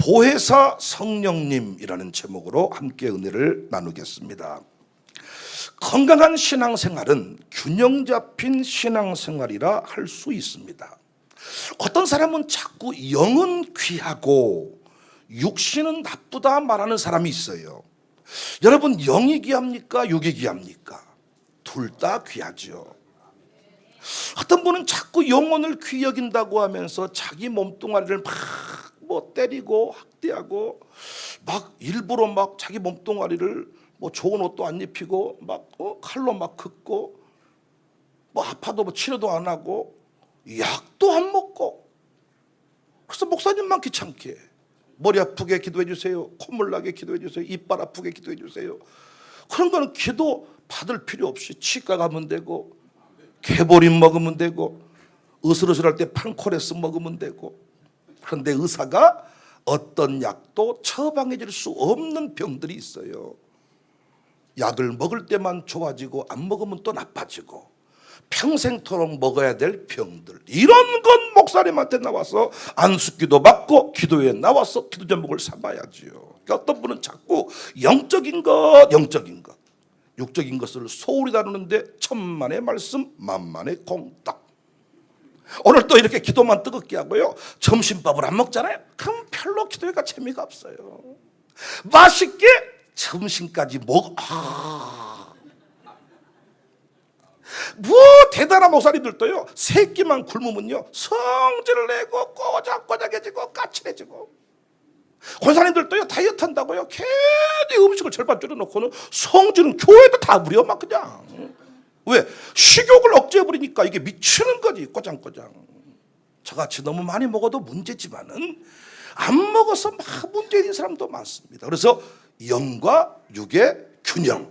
보혜사 성령님이라는 제목으로 함께 은혜를 나누겠습니다. 건강한 신앙생활은 균형 잡힌 신앙생활이라 할 수 있습니다. 어떤 사람은 자꾸 영은 귀하고 육신은 나쁘다 말하는 사람이 있어요. 여러분, 영이 귀합니까? 육이 귀합니까? 둘 다 귀하죠. 어떤 분은 자꾸 영혼을 귀히 여긴다고 하면서 자기 몸뚱아리를 막 때리고 학대하고 막 일부러 막 자기 몸뚱아리를 좋은 옷도 안 입히고 막 칼로 막 긋고 아파도 치료도 안 하고 약도 안 먹고, 그래서 목사님만 귀찮게 머리 아프게 기도해 주세요, 콧물 나게 기도해 주세요, 이빨 아프게 기도해 주세요. 그런 거는 기도 받을 필요 없이 치과 가면 되고, 개보린 먹으면 되고, 으슬으슬할 때 판코레스 먹으면 되고. 그런데 의사가 어떤 약도 처방해 줄 수 없는 병들이 있어요. 약을 먹을 때만 좋아지고 안 먹으면 또 나빠지고, 평생토록 먹어야 될 병들, 이런 건 목사님한테 나와서 안수기도 받고 기도에 나와서 기도 제목을 삼아야지요. 그러니까 어떤 분은 자꾸 영적인 것, 육적인 것을 소홀히 다루는데 천만의 말씀 만만의 공덕. 오늘 또 이렇게 기도만 뜨겁게 하고요, 점심밥을 안 먹잖아요. 그럼 별로 기도가 재미가 없어요. 맛있게 점심까지 대단한 목사님들도요, 세 끼만 굶으면요 성질을 내고 꼬작꼬작해지고 까칠해지고, 권사님들도요 다이어트 한다고요 괜히 음식을 절반 줄여놓고는 성질은 교회도 다 부려 막 그냥. 왜? 식욕을 억제해버리니까 이게 미치는 거지, 꼬장꼬장. 저같이 너무 많이 먹어도 문제지만은 안 먹어서 막 문제인 사람도 많습니다. 그래서 영과 육의 균형,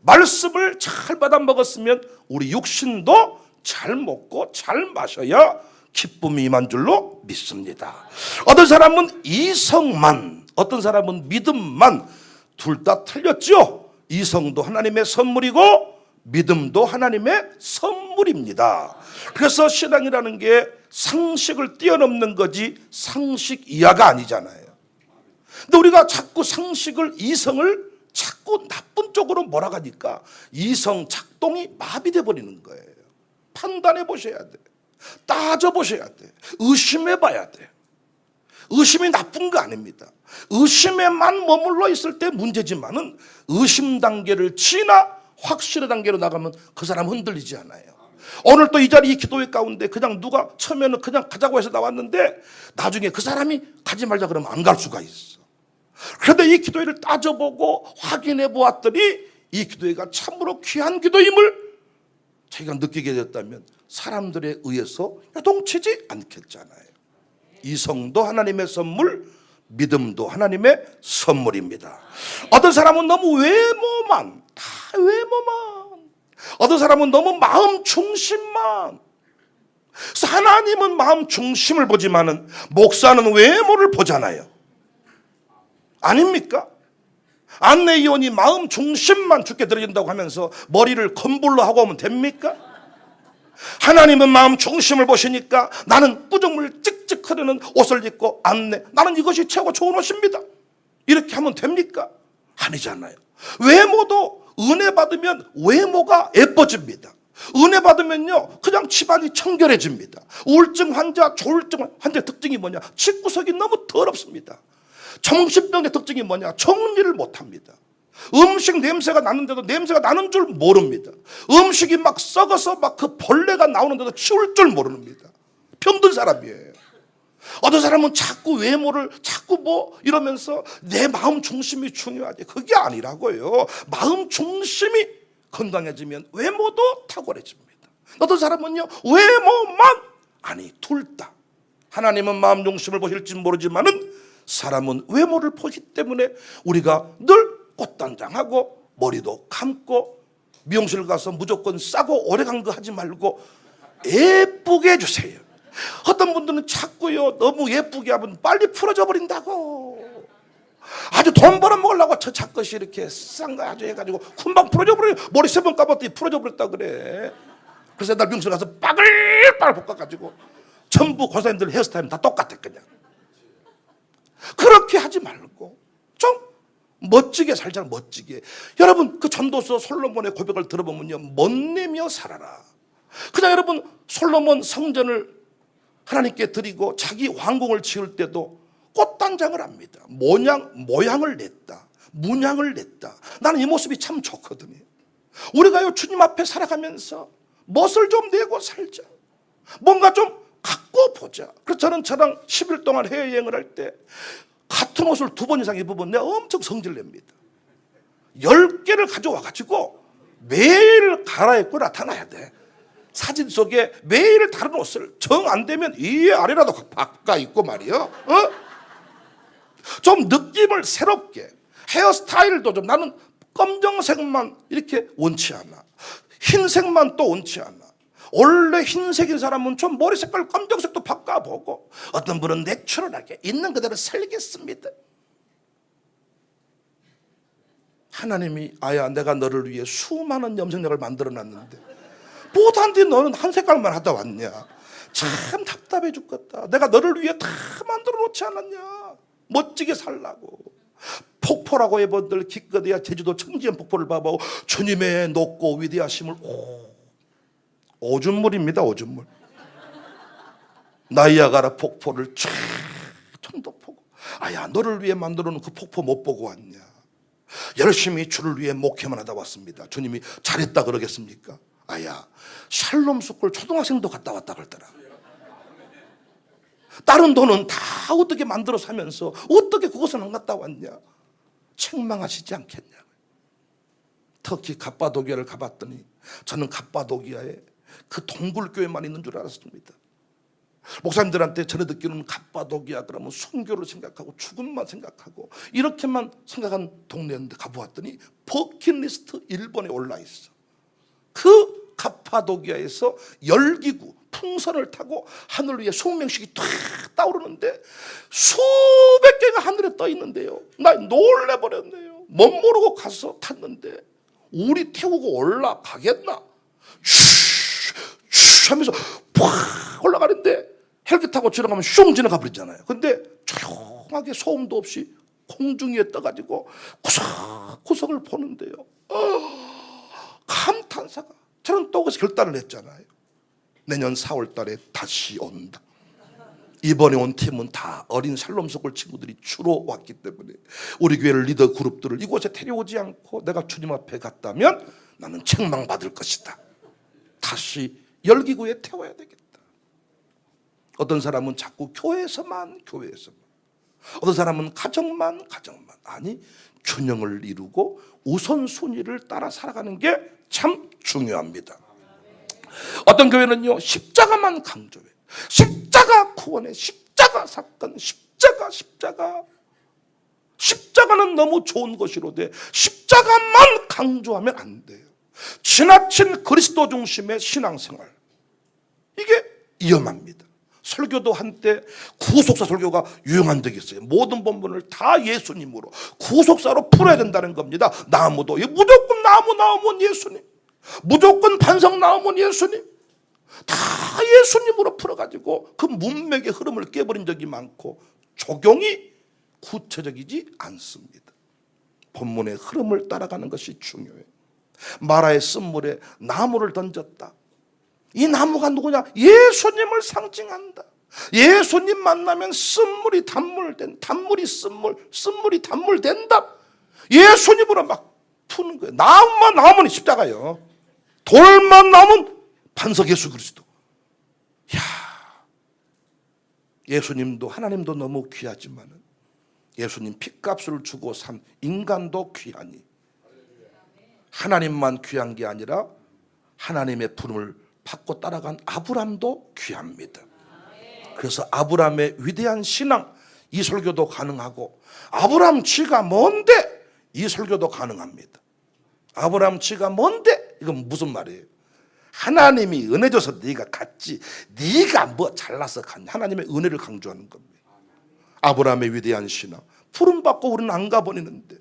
말씀을 잘 받아 먹었으면 우리 육신도 잘 먹고 잘 마셔야 기쁨이 임한 줄로 믿습니다. 어떤 사람은 이성만, 어떤 사람은 믿음만, 둘 다 틀렸죠. 이성도 하나님의 선물이고 믿음도 하나님의 선물입니다. 그래서 신앙이라는 게 상식을 뛰어넘는 거지 상식 이하가 아니잖아요. 근데 우리가 자꾸 상식을, 이성을 자꾸 나쁜 쪽으로 몰아가니까 이성 작동이 마비돼 버리는 거예요. 판단해 보셔야 돼. 따져 보셔야 돼. 의심해 봐야 돼. 의심이 나쁜 거 아닙니다. 의심에만 머물러 있을 때 문제지만은 의심 단계를 지나 확신의 단계로 나가면 그 사람 흔들리지 않아요. 오늘 또 이 자리, 이 기도회 가운데 그냥 누가 처음에는 그냥 가자고 해서 나왔는데 나중에 그 사람이 가지 말자 그러면 안 갈 수가 있어. 그런데 이 기도회를 따져보고 확인해 보았더니 이 기도회가 참으로 귀한 기도임을 자기가 느끼게 됐다면 사람들에 의해서 요동치지 않겠잖아요. 이성도 하나님의 선물, 믿음도 하나님의 선물입니다. 어떤 사람은 너무 외모만, 어떤 사람은 너무 마음 중심만. 하나님은 마음 중심을 보지만은 목사는 외모를 보잖아요. 아닙니까? 안내위원이 마음 중심만 죽게 드려진다고 하면서 머리를 검불로 하고 오면 됩니까? 하나님은 마음 중심을 보시니까 나는 꾸정물 찍찍 흐르는 옷을 입고 나는 이것이 최고 좋은 옷입니다, 이렇게 하면 됩니까? 아니잖아요. 외모도 은혜 받으면 외모가 예뻐집니다. 은혜 받으면요 그냥 집안이 청결해집니다. 우울증 환자, 조울증 환자의 특징이 뭐냐? 집구석이 너무 더럽습니다. 정신병의 특징이 뭐냐? 정리를 못합니다. 음식 냄새가 나는데도 냄새가 나는 줄 모릅니다. 음식이 막 썩어서 막 그 벌레가 나오는데도 치울 줄 모릅니다. 병든 사람이에요. 어떤 사람은 자꾸 외모를 자꾸 이러면서 내 마음 중심이 중요하지. 그게 아니라고요. 마음 중심이 건강해지면 외모도 탁월해집니다. 어떤 사람은요 외모만, 아니 둘 다. 하나님은 마음 중심을 보실지 모르지만은 사람은 외모를 보기 때문에 우리가 늘 꽃단장하고 머리도 감고 미용실 가서 무조건 싸고 오래간 거 하지 말고 예쁘게 해주세요. 어떤 분들은 자꾸요 너무 예쁘게 하면 빨리 풀어져 버린다고. 아주 돈 벌어먹으려고 저 작것이 이렇게 싼 거 아주 해가지고 금방 풀어져 버려요. 머리 3번 감았더니 풀어져 버렸다 그래. 그래서 날 미용실 가서 빠글빠글 볶아가지고 전부 권사님들 헤어스타일은 다 똑같아 그냥. 그렇게 하지 말고 좀 멋지게 살잖아. 멋지게. 여러분 그 전도서 솔로몬의 고백을 들어보면요, 멋내며 살아라. 그냥 여러분 솔로몬 성전을 하나님께 드리고 자기 왕궁을 지을 때도 꽃단장을 합니다. 모양을 냈다, 문양을 냈다. 나는 이 모습이 참 좋거든요. 우리가요 주님 앞에 살아가면서 멋을 좀 내고 살자. 뭔가 좀 갖고 보자. 그래서 저랑 10일 동안 해외여행을 할 때 같은 옷을 2번 이상 입으면 내가 엄청 성질 냅니다. 10개를 가져와가지고 매일 갈아입고 나타나야 돼. 사진 속에 매일 다른 옷을 정 안 되면 이 아래라도 바꿔 입고 말이요. 좀 느낌을 새롭게, 헤어스타일도 좀, 나는 검정색만 이렇게 원치 않아. 흰색만 또 원치 않아. 원래 흰색인 사람은 좀 머리 색깔 검정색도 바꿔보고, 어떤 분은 내추럴하게 있는 그대로 살겠습니다. 하나님이 아야 내가 너를 위해 수많은 염색약을 만들어놨는데 못한데 너는 한 색깔만 하다 왔냐. 참 답답해 죽겠다. 내가 너를 위해 다 만들어 놓지 않았냐. 멋지게 살라고. 폭포라고 해본들 기껏해야 제주도 청지연 폭포를 봐보고 주님의 높고 위대하심을 오줌물입니다. 오줌물. 나이아가라 폭포를 쫙 천도포고, 아야 너를 위해 만들어 놓은 그 폭포 못 보고 왔냐. 열심히 주를 위해 목회만 하다 왔습니다. 주님이 잘했다 그러겠습니까? 아야 샬롬 스쿨 초등학생도 갔다 왔다 그러더라. 다른 돈은 다 어떻게 만들어서 하면서 어떻게 그것은 안 갔다 왔냐. 책망하시지 않겠냐. 터키 갑바도기아를 가봤더니 저는 갑바도기아에 그 동굴교회만 있는 줄 알았습니다. 목사님들한테 전해 듣기로는 갑바도기아 그러면 순교를 생각하고 죽음만 생각하고 이렇게만 생각한 동네였는데 가보았더니 버킷리스트 1번에 올라 있어. 그 갑바도기아에서 열기구 풍선을 타고 하늘 위에 송명식이 탁 떠오르는데 수백 개가 하늘에 떠 있는데요. 나 놀래버렸네요. 멋 모르고 가서 탔는데 우리 태우고 올라가겠나? 슈 하면서 팍 올라가는데 헬기 타고 지나가면 슝 지나가 버리잖아요. 근데 조용하게 소음도 없이 공중에 떠가지고 구석구석을 보는데요. 감탄사가. 저는 또 거기서 결단을 했잖아요. 내년 4월 달에 다시 온다. 이번에 온 팀은 다 어린 샬롬스쿨 친구들이 주로 왔기 때문에 우리 교회 리더 그룹들을 이곳에 데려오지 않고 내가 주님 앞에 갔다면 나는 책망받을 것이다. 다시 열기구에 태워야 되겠다. 어떤 사람은 자꾸 교회에서만 어떤 사람은 가정만 아니 균형을 이루고 우선순위를 따라 살아가는 게 참 중요합니다. 어떤 교회는요 십자가만 강조해. 십자가 구원의 십자가 사건, 십자가는 너무 좋은 것이로되 십자가만 강조하면 안 돼요. 지나친 그리스도 중심의 신앙생활, 이게 위험합니다. 설교도 한때 구속사 설교가 유행한 적이 있어요. 모든 본문을 다 예수님으로 구속사로 풀어야 된다는 겁니다. 나무도 무조건 나무 나오면 예수님, 무조건 반석 나오면 예수님, 다 예수님으로 풀어가지고 그 문맥의 흐름을 깨버린 적이 많고 적용이 구체적이지 않습니다. 본문의 흐름을 따라가는 것이 중요해요. 마라의 쓴물에 나무를 던졌다. 이 나무가 누구냐? 예수님을 상징한다. 예수님 만나면 쓴물이 단물 된, 단물이 쓴물, 쓴물이 단물 된다. 예수님으로 막 푸는 거예요. 나무만 나오면 십자가요. 돌만 나오면 반석 예수 그리스도. 야, 예수님도 하나님도 너무 귀하지만 예수님 핏값을 주고 산 인간도 귀하니 하나님만 귀한 게 아니라 하나님의 부름을 받고 따라간 아브람도 귀합니다. 그래서 아브람의 위대한 신앙, 이 설교도 가능하고 아브람 지가 뭔데 이 설교도 가능합니다. 아브람 지가 뭔데 이건 무슨 말이에요? 하나님이 은혜 줘서 네가 갔지 네가 뭐 잘나서 갔냐. 하나님의 은혜를 강조하는 겁니다. 아브람의 위대한 신앙, 부름 받고 우리는 안 가버리는데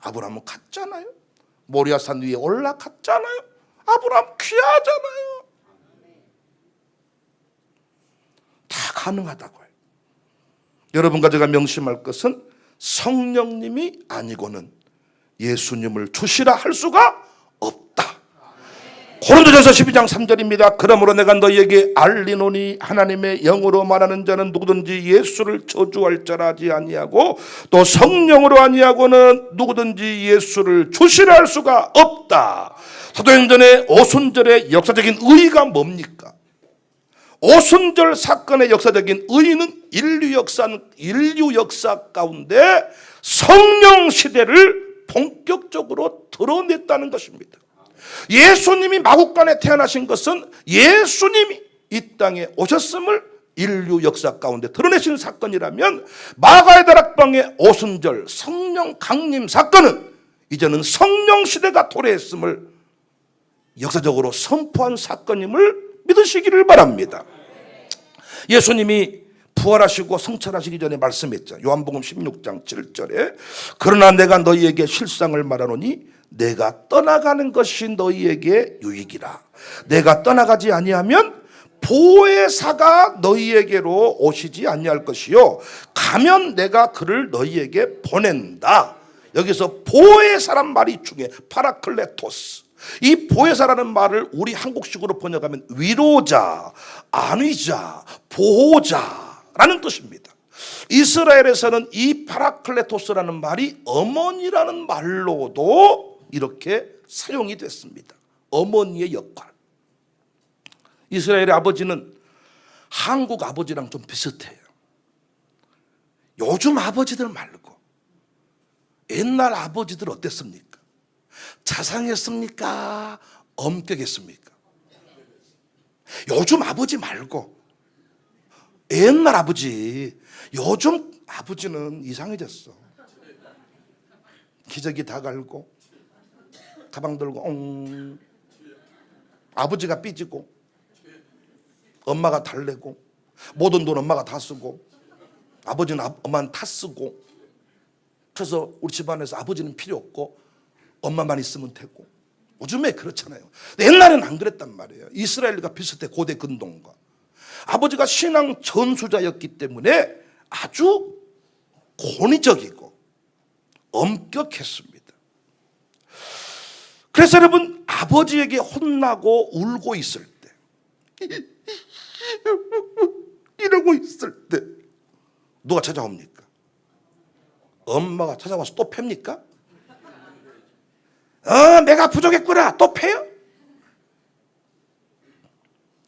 아브람은 갔잖아요. 모리아산 위에 올라갔잖아요. 아브람 귀하잖아요. 다 가능하다고요. 여러분과 제가 명심할 것은 성령님이 아니고는 예수님을 주시라 할 수가 없다. 고린도전서 12장 3절입니다. 그러므로 내가 너희에게 알리노니 하나님의 영으로 말하는 자는 누구든지 예수를 저주할 자라 하지 아니하고 또 성령으로 아니하고는 누구든지 예수를 주시라 할 수가 없다. 사도행전의 오순절의 역사적인 의의가 뭡니까? 오순절 사건의 역사적인 의의는 인류 역사 가운데 성령 시대를 본격적으로 드러냈다는 것입니다. 예수님이 마국간에 태어나신 것은 예수님이 이 땅에 오셨음을 인류 역사 가운데 드러내신 사건이라면, 마가의 다락방의 오순절 성령 강림 사건은 이제는 성령 시대가 도래했음을 역사적으로 선포한 사건임을 믿으시기를 바랍니다. 예수님이 부활하시고 성찰하시기 전에 말씀했죠. 요한복음 16장 7절에 그러나 내가 너희에게 실상을 말하노니 내가 떠나가는 것이 너희에게 유익이라. 내가 떠나가지 아니하면 보혜사가 너희에게로 오시지 아니할 것이요 가면 내가 그를 너희에게 보낸다. 여기서 보혜사란 말이 중요해. 파라클레토스. 이 보혜사라는 말을 우리 한국식으로 번역하면 위로자, 안위자, 보호자라는 뜻입니다. 이스라엘에서는 이 파라클레토스라는 말이 어머니라는 말로도 이렇게 사용이 됐습니다. 어머니의 역할. 이스라엘의 아버지는 한국 아버지랑 좀 비슷해요. 요즘 아버지들 말고 옛날 아버지들 어땠습니까? 자상했습니까? 엄격했습니까? 요즘 아버지 말고 옛날 아버지, 요즘 아버지는 이상해졌어. 기저귀 다 갈고 가방 들고 아버지가 삐지고 엄마가 달래고 모든 돈 엄마가 다 쓰고 아버지는 엄마는 다 쓰고, 그래서 우리 집안에서 아버지는 필요 없고 엄마만 있으면 되고. 요즘에 그렇잖아요. 옛날에는 안 그랬단 말이에요. 이스라엘과 비슷해. 고대 근동과. 아버지가 신앙 전수자였기 때문에 아주 권위적이고 엄격했습니다. 그래서 여러분, 아버지에게 혼나고 울고 있을 때, 이러고 있을 때 누가 찾아옵니까? 엄마가 찾아와서 또 팹니까? 내가 부족했구나. 또 패요?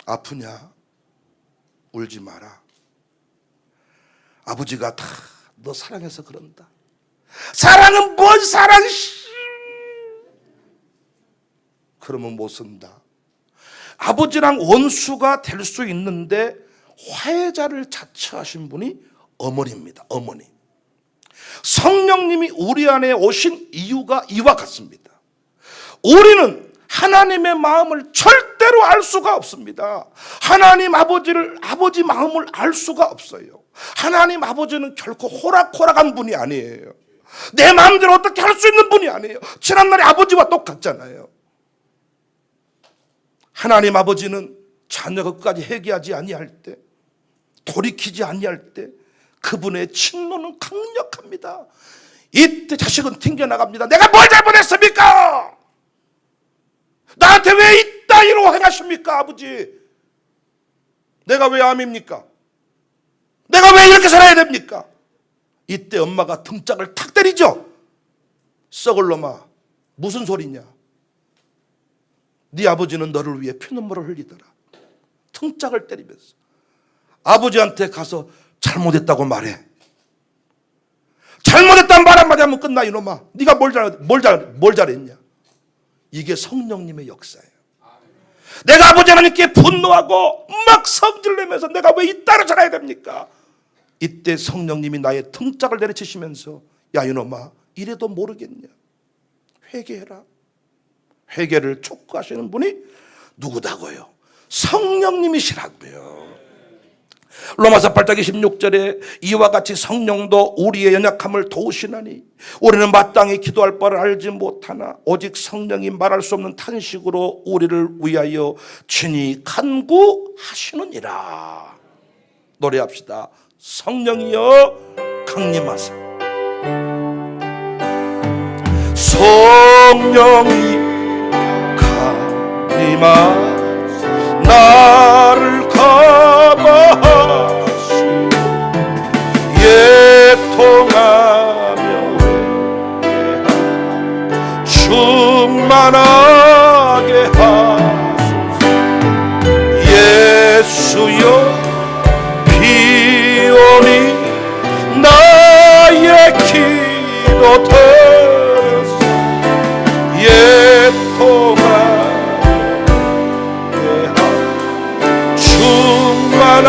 아프냐? 울지 마라. 아버지가 다 너 사랑해서 그런다. 사랑은 뭔 사랑? 그러면 못 쓴다. 아버지랑 원수가 될 수 있는데 화해자를 자처하신 분이 어머니입니다. 어머니. 성령님이 우리 안에 오신 이유가 이와 같습니다. 우리는 하나님의 마음을 절대로 알 수가 없습니다. 하나님 아버지 마음을 알 수가 없어요. 하나님 아버지는 결코 호락호락한 분이 아니에요. 내 마음대로 어떻게 할 수 있는 분이 아니에요. 지난날의 아버지와 똑같잖아요. 하나님 아버지는 자녀가 끝까지 회개하지 아니할 때, 돌이키지 아니할 때 그분의 진노는 강력합니다. 이때 자식은 튕겨나갑니다. 내가 뭘 잘못했습니까? 나한테 왜 이따위로 행하십니까, 아버지? 내가 왜 암입니까? 내가 왜 이렇게 살아야 됩니까? 이때 엄마가 등짝을 탁 때리죠. 썩을 놈아, 무슨 소리냐? 네 아버지는 너를 위해 피눈물을 흘리더라. 등짝을 때리면서 아버지한테 가서 잘못했다고 말해. 잘못했다는 말 한마디 하면 끝나. 이놈아, 네가 뭘 잘했냐? 이게 성령님의 역사예요. 내가 아버지 하나님께 분노하고 막 성질내면서 내가 왜 이따로 살아야 됩니까? 이때 성령님이 나의 등짝을 내리치시면서 야 이놈아, 이래도 모르겠냐? 회개해라. 회개를 촉구하시는 분이 누구다고요? 성령님이시라고요. 로마서 8장 26절에 이와 같이 성령도 우리의 연약함을 도우시나니 우리는 마땅히 기도할 바를 알지 못하나 오직 성령이 말할 수 없는 탄식으로 우리를 위하여 친히 간구하시느니라. 노래합시다. 성령이여 강림하사. 성령이 강림하사 나를 감화하시고 애통하며 회개하여 충만하게 하소서. 예수여 비오니 나의 기도 들으사 애통하게 하여 충만하게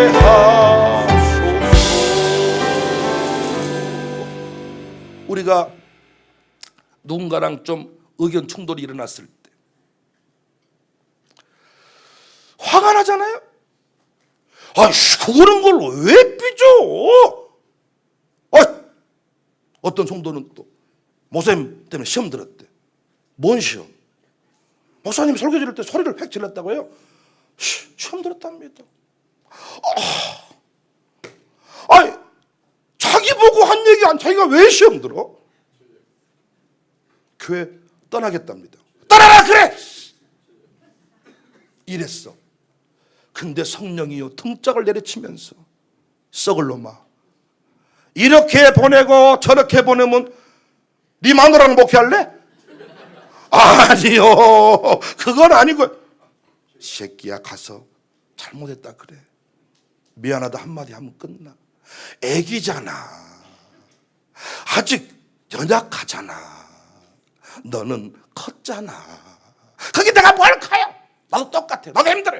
하소서. 우리가 누군가랑 좀 의견 충돌이 일어났을 때 화가 나잖아요. 아이씨, 그런 걸로 왜 삐져? 어떤 성도는 또 목사님 때문에 시험 들었대. 뭔 시험? 목사님 설교 들을 때 소리를 획 질렀다고요? 시험 들었답니다. 자기 보고 한 얘기 안 자기가 왜 시험 들어? 교회 떠나겠답니다. 떠나라 그래! 이랬어. 근데 성령이요 등짝을 내리치면서 썩을 놈아, 이렇게 보내고 저렇게 보내면 네 마누라랑 목회할래? 아니요, 그건 아니고. 새끼야, 가서 잘못했다 그래. 미안하다 한마디 하면 끝나. 애기잖아. 아직 연약하잖아. 너는 컸잖아. 그게 내가 뭘 커요? 나도 똑같아. 나도 힘들어.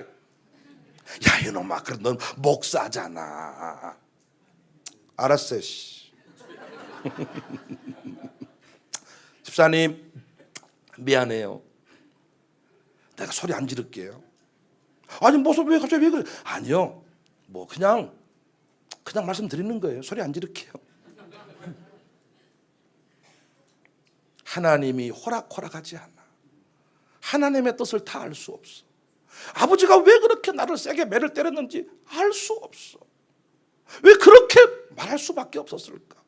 야 이놈아, 그래 넌 목사잖아. 알았어요. 집사님 미안해요. 내가 소리 안 지를게요. 아니 무슨 왜 갑자기 왜 그래? 아니요, 뭐 그냥 말씀드리는 거예요. 소리 안 지를게요. 하나님이 호락호락하지 않아. 하나님의 뜻을 다 알 수 없어. 아버지가 왜 그렇게 나를 세게 매를 때렸는지 알 수 없어. 왜 그렇게 말할 수밖에 없었을까?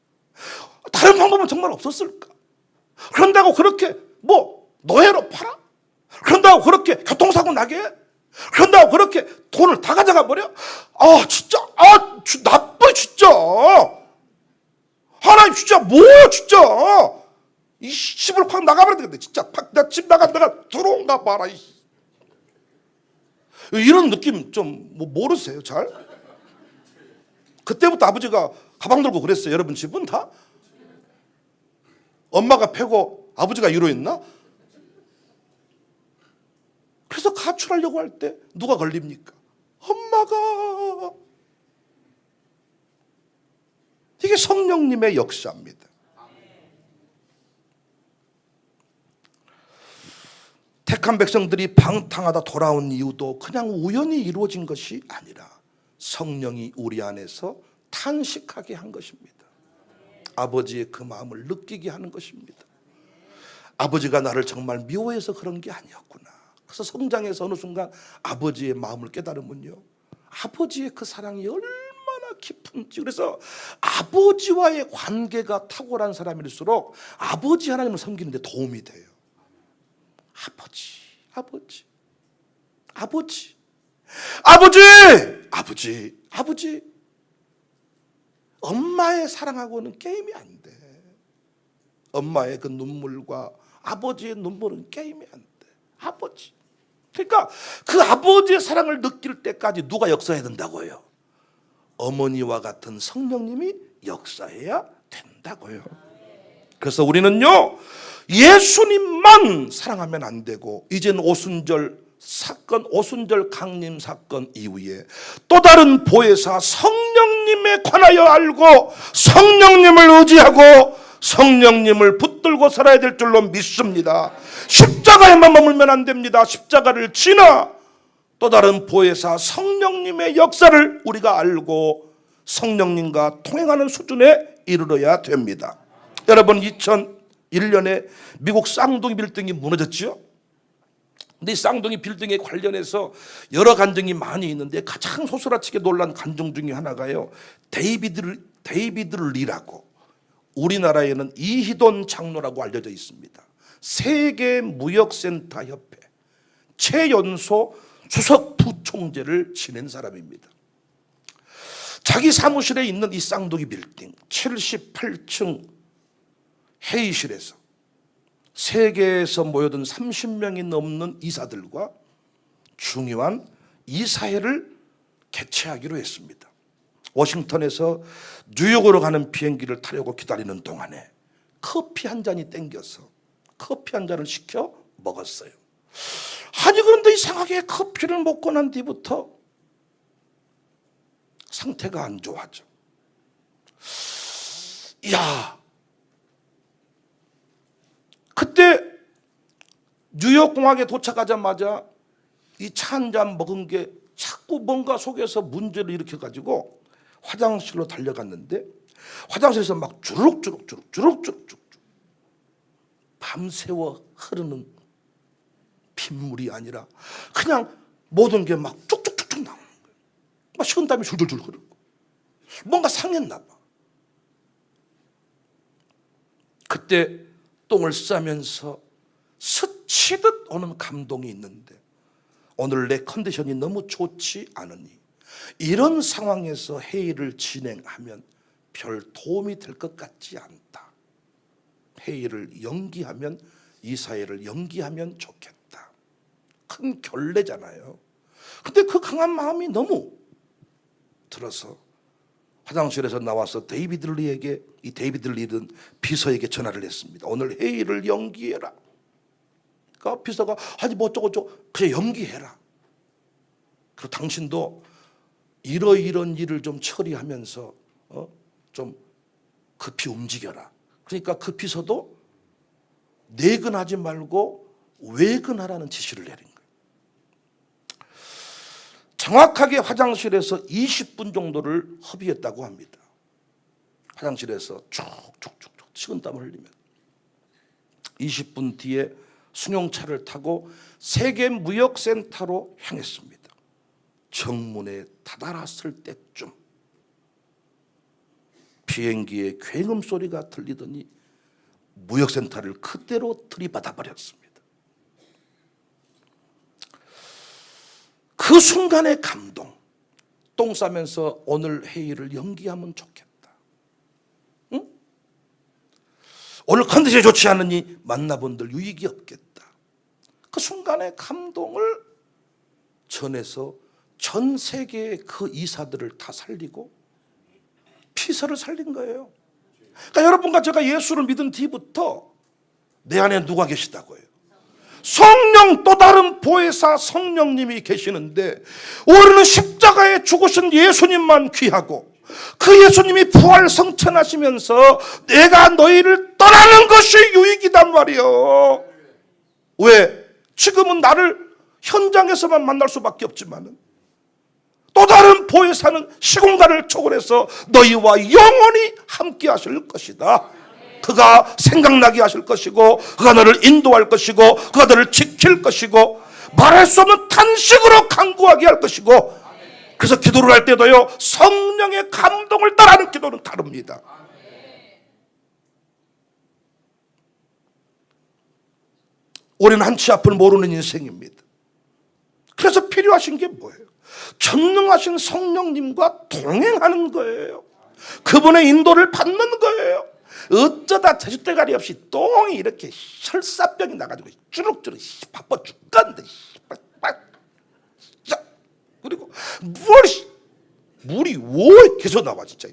다른 방법은 정말 없었을까? 그런다고 그렇게 뭐 노예로 팔아? 그런다고 그렇게 교통사고 나게 해? 그런다고 그렇게 돈을 다 가져가 버려? 진짜 나빠 진짜. 하나님 진짜 뭐 진짜 이 집을 확 나가버려야 되겠네. 진짜 나 집 나가 들어온가 봐라. 이런 느낌 좀 모르세요 잘? 그때부터 아버지가 가방 들고 그랬어요. 여러분 집은 다? 엄마가 패고 아버지가 위로했나? 그래서 가출하려고 할 때 누가 걸립니까? 엄마가. 이게 성령님의 역사입니다. 택한 백성들이 방탕하다 돌아온 이유도 그냥 우연히 이루어진 것이 아니라 성령이 우리 안에서 탄식하게 한 것입니다. 아버지의 그 마음을 느끼게 하는 것입니다. 아버지가 나를 정말 미워해서 그런 게 아니었구나. 그래서 성장해서 어느 순간 아버지의 마음을 깨달으면요, 아버지의 그 사랑이 얼마나 깊은지. 그래서 아버지와의 관계가 탁월한 사람일수록 아버지 하나님을 섬기는 데 도움이 돼요. 아버지. 엄마의 사랑하고는 게임이 안 돼. 엄마의 그 눈물과 아버지의 눈물은 게임이 안 돼. 아버지. 그러니까 그 아버지의 사랑을 느낄 때까지 누가 역사해야 된다고요? 어머니와 같은 성령님이 역사해야 된다고요. 그래서 우리는요, 예수님만 사랑하면 안 되고, 이제는 오순절 강림 사건 이후에 또 다른 보혜사 성령님에 관하여 알고 성령님을 의지하고 성령님을 붙들고 살아야 될 줄로 믿습니다. 십자가에만 머물면 안 됩니다. 십자가를 지나 또 다른 보혜사 성령님의 역사를 우리가 알고 성령님과 통행하는 수준에 이르러야 됩니다. 여러분, 2001년에 미국 쌍둥이 빌딩이 무너졌죠? 근데 이 쌍둥이 빌딩에 관련해서 여러 간증이 많이 있는데 가장 소스라치게 놀란 간증 중에 하나가요, 데이비드 리라고, 우리나라에는 이희돈 장로라고 알려져 있습니다. 세계무역센터 협회 최연소 수석 부총재를 지낸 사람입니다. 자기 사무실에 있는 이 쌍둥이 빌딩 78층 회의실에서 세계에서 모여든 30명이 넘는 이사들과 중요한 이사회를 개최하기로 했습니다. 워싱턴에서 뉴욕으로 가는 비행기를 타려고 기다리는 동안에 커피 한 잔이 땡겨서 커피 한 잔을 시켜 먹었어요. 아니 그런데 이상하게 커피를 먹고 난 뒤부터 상태가 안 좋아져. 이야, 그때 뉴욕 공항에 도착하자마자 이 차 한 잔 먹은 게 자꾸 뭔가 속에서 문제를 일으켜가지고 화장실로 달려갔는데 화장실에서 막 주룩주룩 밤새워 흐르는 빗물이 아니라 그냥 모든 게 막 쭉쭉쭉쭉 나오는 거예요. 막 식은땀이 줄줄줄 흐르고 뭔가 상했나 봐. 그때 똥을 싸면서 스치듯 오는 감동이 있는데 오늘 내 컨디션이 너무 좋지 않으니 이런 상황에서 회의를 진행하면 별 도움이 될 것 같지 않다. 회의를 연기하면, 이사회를 연기하면 좋겠다. 큰 결례잖아요. 근데 그 강한 마음이 너무 들어서 화장실에서 나와서 데이비드 리에게, 이 데이비드 리는 비서에게 전화를 했습니다. 오늘 회의를 연기해라. 그러니까 비서가 아니 뭐 어쩌고 그냥 연기해라. 그리고 당신도 이런 일을 좀 처리하면서 좀 급히 움직여라. 그러니까 그 비서도 내근하지 말고 외근하라는 지시를 내린 거예요. 정확하게 화장실에서 20분 정도를 허비했다고 합니다. 화장실에서 쭉쭉쭉 식은땀을 흘리면 20분 뒤에 승용차를 타고 세계무역센터로 향했습니다. 정문에 다다랐을 때쯤 비행기의 굉음 소리가 들리더니 무역센터를 그대로 들이받아 버렸습니다. 그 순간의 감동, 똥 싸면서 오늘 회의를 연기하면 좋겠다. 응? 오늘 컨디션이 좋지 않으니 만나본들 유익이 없겠다. 그 순간의 감동을 전해서 전 세계의 그 이사들을 다 살리고 피서를 살린 거예요. 그러니까 여러분과 제가 예수를 믿은 뒤부터 내 안에 누가 계시다고요? 성령, 또 다른 보혜사 성령님이 계시는데 우리는 십자가에 죽으신 예수님만 귀하고 그 예수님이 부활 성천하시면서 내가 너희를 떠나는 것이 유익이단 말이요. 왜? 지금은 나를 현장에서만 만날 수밖에 없지만 또 다른 보혜사는 시공간을 초월해서 너희와 영원히 함께 하실 것이다. 그가 생각나게 하실 것이고 그가 너를 인도할 것이고 그가 너를 지킬 것이고 말할 수 없는 탄식으로 간구하게 할 것이고, 그래서 기도를 할 때도요 성령의 감동을 따라하는 기도는 다릅니다. 우리는 한치 앞을 모르는 인생입니다. 그래서 필요하신 게 뭐예요? 전능하신 성령님과 동행하는 거예요. 그분의 인도를 받는 거예요. 어쩌다 제주대가리 없이 똥이 이렇게 혈사병이 나가지고 주룩주룩 바빠 죽겠는데 그리고 물이 왜 계속 나와 진짜.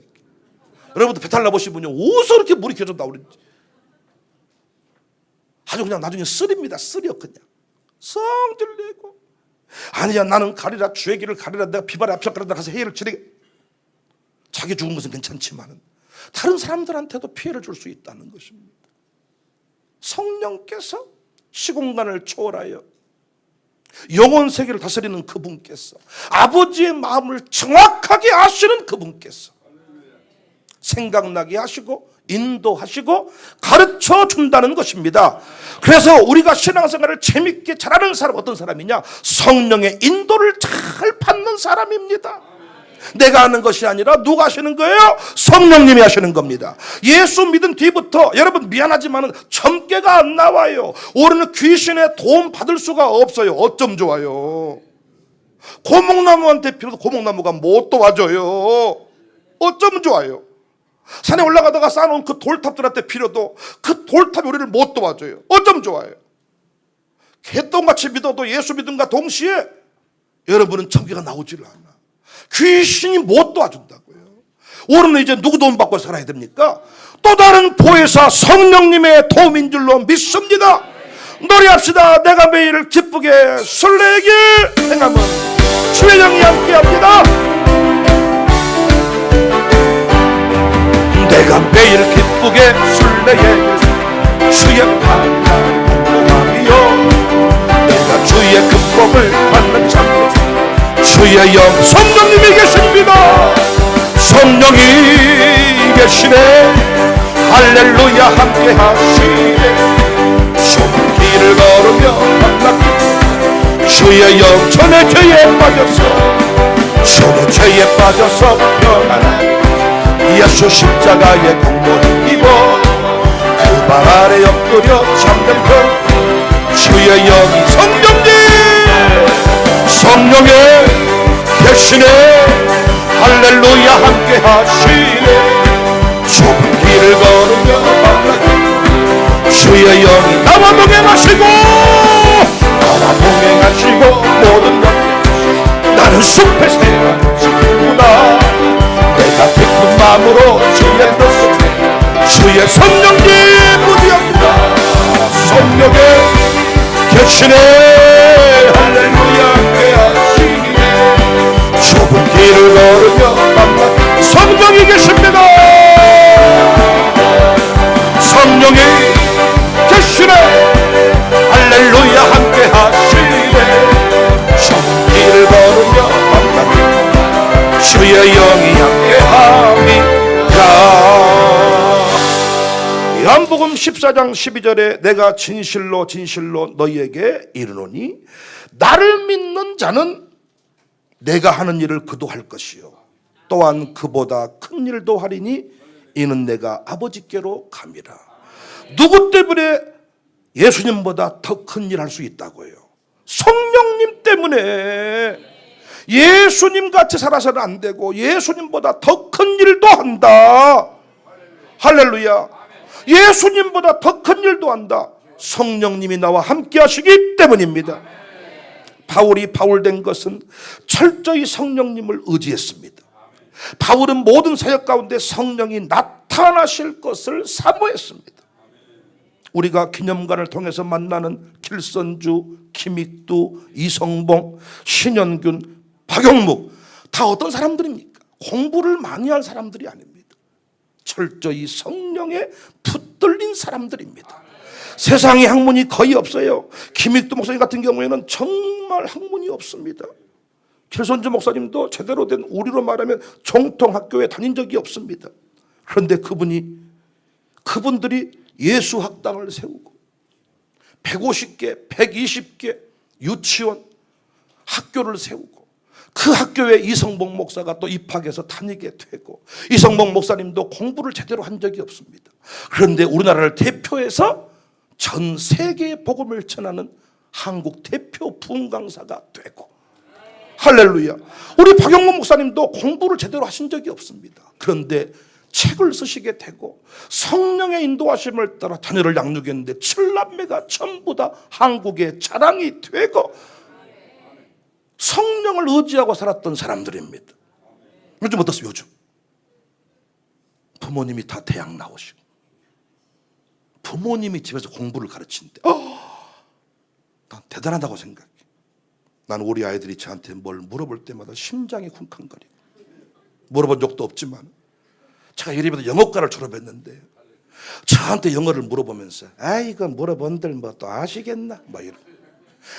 여러분도 배탈 나보신 분이 어디서 그렇게 물이 계속 나오는지. 아주 그냥 나중에 쓰립니다. 쓰려 그냥 성질 내고 아니야 나는 가리라 주의 길을 가리라 내가 비바리 앞에 가서 회의를 치르게. 자기 죽은 것은 괜찮지만 다른 사람들한테도 피해를 줄 수 있다는 것입니다. 성령께서 시공간을 초월하여 영혼 세계를 다스리는 그분께서, 아버지의 마음을 정확하게 아시는 그분께서 생각나게 하시고 인도하시고 가르쳐 준다는 것입니다. 그래서 우리가 신앙생활을 재밌게 잘하는 사람 어떤 사람이냐? 성령의 인도를 잘 받는 사람입니다. 내가 하는 것이 아니라 누가 하시는 거예요? 성령님이 하시는 겁니다. 예수 믿은 뒤부터 여러분 미안하지만 점괘가 안 나와요. 우리는 귀신의 도움 받을 수가 없어요. 어쩜 좋아요. 고목나무한테 빌어도 고목나무가 못 도와줘요. 어쩜 좋아요. 산에 올라가다가 쌓아놓은 그 돌탑들한테 빌어도 그 돌탑이 우리를 못 도와줘요. 어쩜 좋아요. 개똥같이 믿어도 예수 믿음과 동시에 여러분은 점괘가 나오질 않아. 귀신이 못 도와준다고요. 우리는 이제 누구 도움 받고 살아야 됩니까? 또 다른 보혜사 성령님의 도움인 줄로 믿습니다. 노래합시다. 내가 매일 기쁘게 설레길 행함은 주의 영이 함께합니다. 내가 매일 기쁘게 설레길 주의 판단 공공함이요 내가 주의 급복을 받는 참고 주의 영 성령님이 계십니다. 성령이 계시네. 할렐루야 함께 하시네. 좁은 길을 걸으며 만나기 주의 영 전의 죄에 빠져서 전의 죄에 빠져서 평안한 예수 십자가의 공로를 입어 그 발 아래 엎드려 잠든 것 주의 영이 성령에 계시네. 할렐루야 함께 하시네. 좁은 길을 걸으며 만나기 주의 영이 나와 동행하시고 모든 것 나는 숲에 새가 지구나. 내가 기쁜 마음으로 주의 뜻을 주의 성령님 부디합니다. 성령에 계시네. 할렐루야 함께 하시네. 좁은 길을 걸으며 만나 성령이 계십니다. 성령이 계시네. 할렐루야 함께 하시네. 좁은 길을 걸으며 만나 주의 영이 함께 합니다. 요한복음 14장 12절에 내가 진실로 진실로 너희에게 이르노니 나를 믿는 자는 내가 하는 일을 그도 할 것이요 또한 그보다 큰 일도 하리니 이는 내가 아버지께로 감이라. 누구 때문에 예수님보다 더 큰 일 할 수 있다고요? 성령님 때문에. 예수님 같이 살아서는 안 되고 예수님보다 더 큰 일도 한다. 할렐루야. 예수님보다 더 큰 일도 한다. 성령님이 나와 함께 하시기 때문입니다. 바울이 바울된 것은 철저히 성령님을 의지했습니다. 바울은 모든 사역 가운데 성령이 나타나실 것을 사모했습니다. 우리가 기념관을 통해서 만나는 길선주, 김익두, 이성봉, 신현균, 박용묵 다 어떤 사람들입니까? 공부를 많이 한 사람들이 아닙니다. 철저히 성령에 붙들린 사람들입니다. 세상에 학문이 거의 없어요. 김익두 목사님 같은 경우에는 정말 학문이 없습니다. 길선주 목사님도 제대로 된 우리로 말하면 정통학교에 다닌 적이 없습니다. 그런데 그분들이 예수학당을 세우고 150개, 120개 유치원, 학교를 세우고 그 학교에 이성봉 목사가 또 입학해서 다니게 되고 이성봉 목사님도 공부를 제대로 한 적이 없습니다. 그런데 우리나라를 대표해서 전 세계에 복음을 전하는 한국 대표 부흥강사가 되고 할렐루야. 우리 박영문 목사님도 공부를 제대로 하신 적이 없습니다. 그런데 책을 쓰시게 되고 성령의 인도하심을 따라 자녀를 양육했는데 7남매가 전부 다 한국의 자랑이 되고 성령을 의지하고 살았던 사람들입니다. 요즘 어떻습니까? 요즘 부모님이 다 대학 나오시고 부모님이 집에서 공부를 가르치는데 난 대단하다고 생각해. 난 우리 아이들이 저한테 뭘 물어볼 때마다 심장이 쿵쾅거리고 물어본 적도 없지만 제가 예리보다 영어과를 졸업했는데 저한테 영어를 물어보면서 이건 물어본들 뭐 또 아시겠나? 막 이러고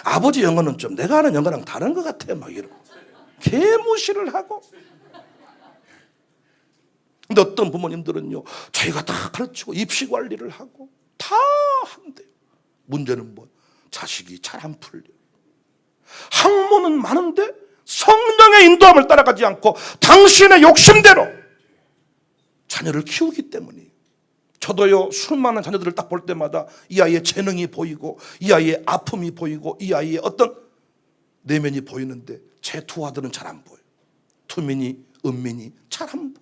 아버지 영어는 좀 내가 아는 영어랑 다른 것 같아 막 이러고 개무시를 하고 근데 어떤 부모님들은요, 자기가 다 가르치고 입시 관리를 하고 다 한대요. 문제는 뭐? 자식이 잘 안 풀려. 학문은 많은데 성령의 인도함을 따라가지 않고 당신의 욕심대로 자녀를 키우기 때문이에요. 저도요, 수많은 자녀들을 딱 볼 때마다 이 아이의 재능이 보이고 이 아이의 아픔이 보이고 이 아이의 어떤 내면이 보이는데 제 두 아들은 잘 안 보여요. 투민이, 은민이 잘 안 보여요.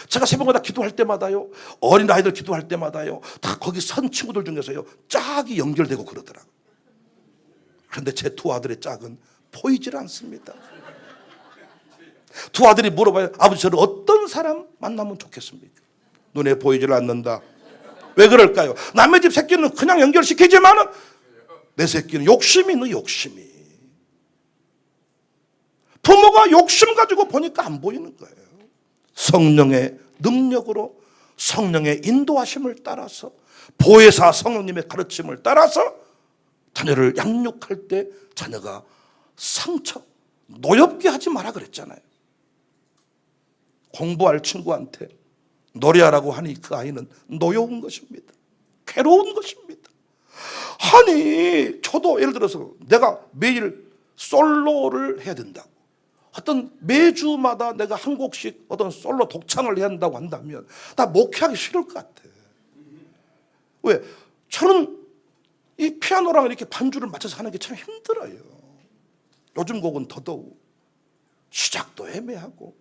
제가 새벽마다 기도할 때마다요, 어린아이들 기도할 때마다요, 다 거기 선 친구들 중에서요 짝이 연결되고 그러더라고요. 그런데 제 두 아들의 짝은 보이질 않습니다. 두 아들이 물어봐요. 아버지, 저는 어떤 사람 만나면 좋겠습니까? 눈에 보이질 않는다. 왜 그럴까요? 남의 집 새끼는 그냥 연결시키지만은 내 새끼는 욕심이 있는 욕심이. 부모가 욕심 가지고 보니까 안 보이는 거예요. 성령의 능력으로, 성령의 인도하심을 따라서, 보혜사 성령님의 가르침을 따라서 자녀를 양육할 때 자녀가 상처, 노엽게 하지 마라 그랬잖아요. 공부할 친구한테 노래하라고 하니 그 아이는 노여운 것입니다. 괴로운 것입니다. 아니, 저도 예를 들어서 내가 매일 솔로를 해야 된다고, 어떤 매주마다 내가 한 곡씩 어떤 솔로 독창을 해야 한다고 한다면 나 목회하기 싫을 것 같아. 왜? 저는 이 피아노랑 이렇게 반주를 맞춰서 하는 게 참 힘들어요. 요즘 곡은 더더욱 시작도 애매하고,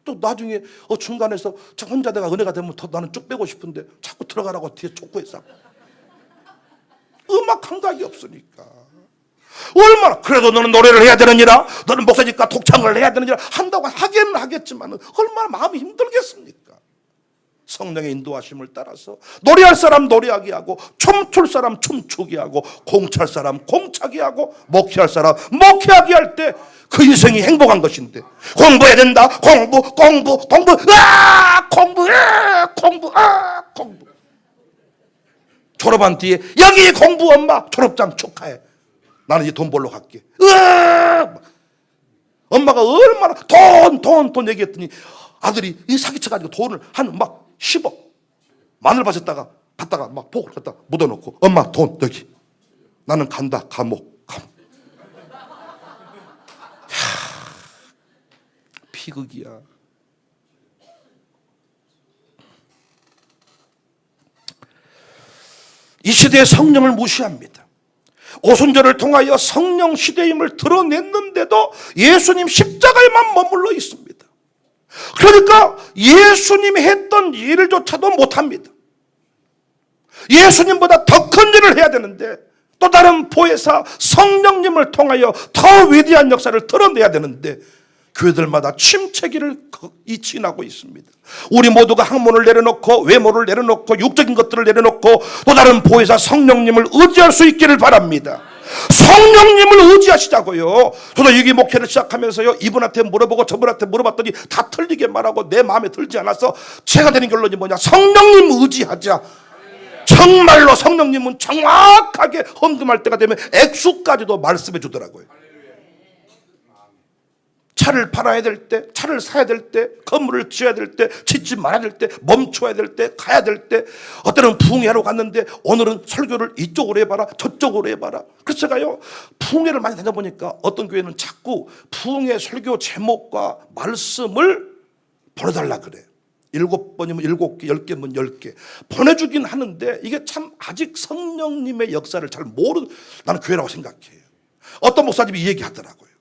또 나중에 중간에서 저 혼자 내가 은혜가 되면 더 나는 쭉 빼고 싶은데 자꾸 들어가라고 뒤에 촉구해서 음악 감각이 없으니까. 얼마나 그래도 너는 노래를 해야 되느니라, 너는 목사니까 독창을 해야 되느니라 한다고 하기는 하겠지만 얼마나 마음이 힘들겠습니까? 성령의 인도하심을 따라서 노래할 사람 노래하게 하고, 춤출 사람 춤추게 하고, 공차할 사람 공차게 하고, 목회할 사람 목회하게 할 때 그 인생이 행복한 것인데, 공부해야 된다, 공부 졸업한 뒤에 여기 공부 엄마 졸업장 축하해, 나는 이제 돈 벌러 갈게. 엄마가 얼마나 돈 얘기했더니 아들이 이 사기쳐가지고 돈을 한 막 10억 마늘밭에다가 갖다가 막 복을 갖다 묻어놓고, 엄마 돈 여기, 나는 간다 감옥. 비극이야. 이 시대의 성령을 무시합니다. 오순절을 통하여 성령 시대임을 드러냈는데도 예수님 십자가에만 머물러 있습니다. 그러니까 예수님이 했던 일조차도 못합니다. 예수님보다 더 큰 일을 해야 되는데, 또 다른 보혜사 성령님을 통하여 더 위대한 역사를 드러내야 되는데 교회들마다 침체기를 지나고 있습니다. 우리 모두가 학문을 내려놓고 외모를 내려놓고 육적인 것들을 내려놓고 또 다른 보혜사 성령님을 의지할 수 있기를 바랍니다. 성령님을 의지하시자고요. 저도 여기 목회를 시작하면서요, 이분한테 물어보고 저분한테 물어봤더니 다 틀리게 말하고 내 마음에 들지 않아서 제가 되는 결론이 뭐냐, 성령님 의지하자. 정말로 성령님은 정확하게 헌금할 때가 되면 액수까지도 말씀해 주더라고요. 차를 팔아야 될 때, 차를 사야 될 때, 건물을 지어야 될 때, 짓지 말아야 될 때, 멈춰야 될 때, 가야 될 때, 어때는 부흥회하러 갔는데 오늘은 설교를 이쪽으로 해봐라, 저쪽으로 해봐라. 그래서 제가요, 부흥회를 많이 다녀보니까 어떤 교회는 자꾸 부흥회 설교 제목과 말씀을 보내달라 그래. 7번이면 7개, 10개면 10개 보내주긴 하는데 이게 참 아직 성령님의 역사를 잘 모르는, 나는 교회라고 생각해요. 어떤 목사님이 이 얘기하더라고요.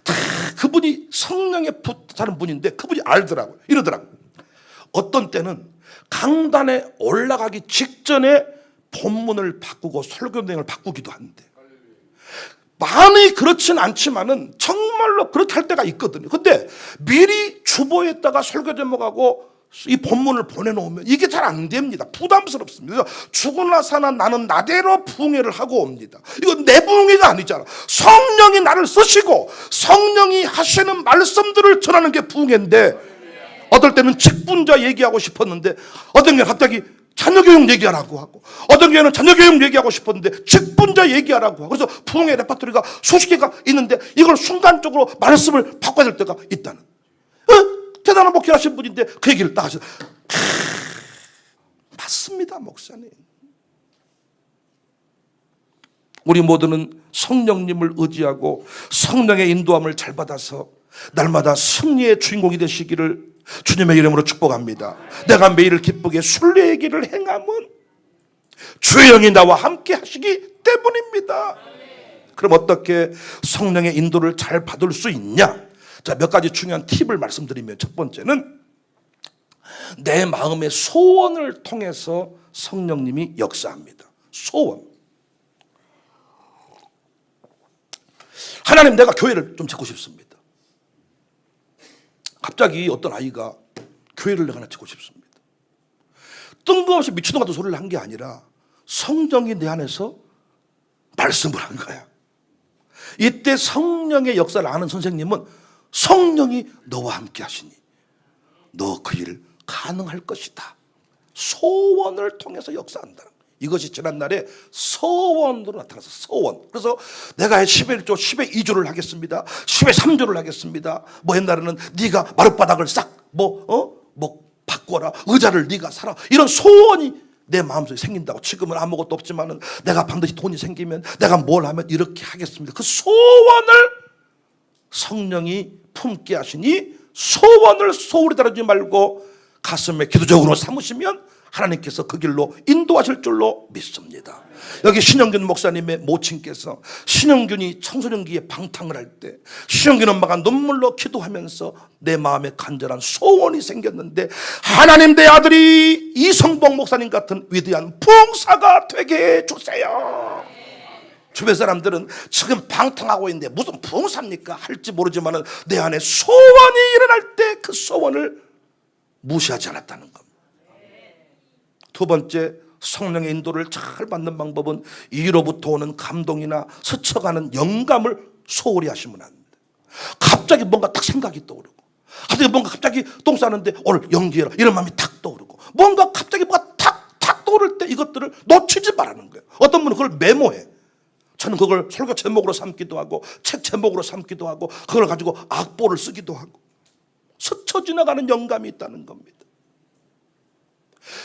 다 그분이 성령에 붙는 분인데 그분이 알더라고요. 이러더라고요. 어떤 때는 강단에 올라가기 직전에 본문을 바꾸고 설교 내용을 바꾸기도 한대. 많이 그렇진 않지만은 정말로 그렇게 할 때가 있거든요. 근데 미리 주보에다가 설교 제목하고 이 본문을 보내놓으면 이게 잘 안 됩니다. 부담스럽습니다. 그래서 죽으나 사나 나는 나대로 부흥회를 하고 옵니다. 이건 내 부흥회가 아니잖아. 성령이 나를 쓰시고 성령이 하시는 말씀들을 전하는 게 부흥회인데, 어떨 때는 직분자 얘기하고 싶었는데 어떤 게 갑자기 자녀교육 얘기하라고 하고, 어떤 교회는 자녀교육 얘기하고 싶었는데 직분자 얘기하라고 하고, 그래서 부흥회 레파토리가 수십 개가 있는데 이걸 순간적으로 말씀을 바꿔야 될 때가 있다는. 대단한 목회를 하신 분인데 그 얘기를 딱 하셔서 맞습니다, 목사님. 우리 모두는 성령님을 의지하고 성령의 인도함을 잘 받아서 날마다 승리의 주인공이 되시기를 주님의 이름으로 축복합니다. 내가 매일 기쁘게 순례의 길을 행함은 주의 영이 나와 함께 하시기 때문입니다. 그럼 어떻게 성령의 인도를 잘 받을 수 있냐? 자, 몇 가지 중요한 팁을 말씀드리면, 첫 번째는 내 마음의 소원을 통해서 성령님이 역사합니다. 소원. 하나님, 내가 교회를 좀 짓고 싶습니다. 갑자기 어떤 아이가 교회를 내가 하나 짓고 싶습니다. 뜬금없이 미치는 같은 소리를 한 게 아니라 성령이 내 안에서 말씀을 한 거야. 이때 성령의 역사를 아는 선생님은 성령이 너와 함께 하시니 너 그 일 가능할 것이다. 소원을 통해서 역사한다. 이것이 지난날에 서원으로 나타나서 서원. 그래서 내가 10의 1조, 10의 2조를 하겠습니다. 10의 3조를 하겠습니다. 뭐 옛날에는 네가 마룻바닥을 싹 바꿔라. 의자를 네가 사라. 이런 소원이 내 마음속에 생긴다고. 지금은 아무것도 없지만은 내가 반드시 돈이 생기면 내가 뭘 하면 이렇게 하겠습니다. 그 소원을 성령이 품게 하시니 소원을 소홀히 다루지 말고 가슴에 기도적으로 삼으시면 하나님께서 그 길로 인도하실 줄로 믿습니다. 여기 신영균 목사님의 모친께서 신영균이 청소년기에 방탕을 할 때 신영균 엄마가 눈물로 기도하면서 내 마음에 간절한 소원이 생겼는데, 하나님, 내 아들이 이성복 목사님 같은 위대한 부흥사가 되게 해주세요. 주변 사람들은 지금 방탕하고 있는데 무슨 부흥사입니까 할지 모르지만 내 안에 소원이 일어날 때 그 소원을 무시하지 않았다는 겁니다. 두 번째, 성령의 인도를 잘 받는 방법은 이로부터 오는 감동이나 스쳐가는 영감을 소홀히 하시면 안 됩니다. 갑자기 뭔가 딱 생각이 떠오르고, 갑자기 똥 싸는데 오늘 연기해라 이런 마음이 탁 떠오르고, 뭔가 갑자기 뭐가 탁 떠오를 때 이것들을 놓치지 말라는 거예요. 어떤 분은 그걸 메모해. 저는 그걸 설교 제목으로 삼기도 하고 책 제목으로 삼기도 하고 그걸 가지고 악보를 쓰기도 하고. 스쳐 지나가는 영감이 있다는 겁니다.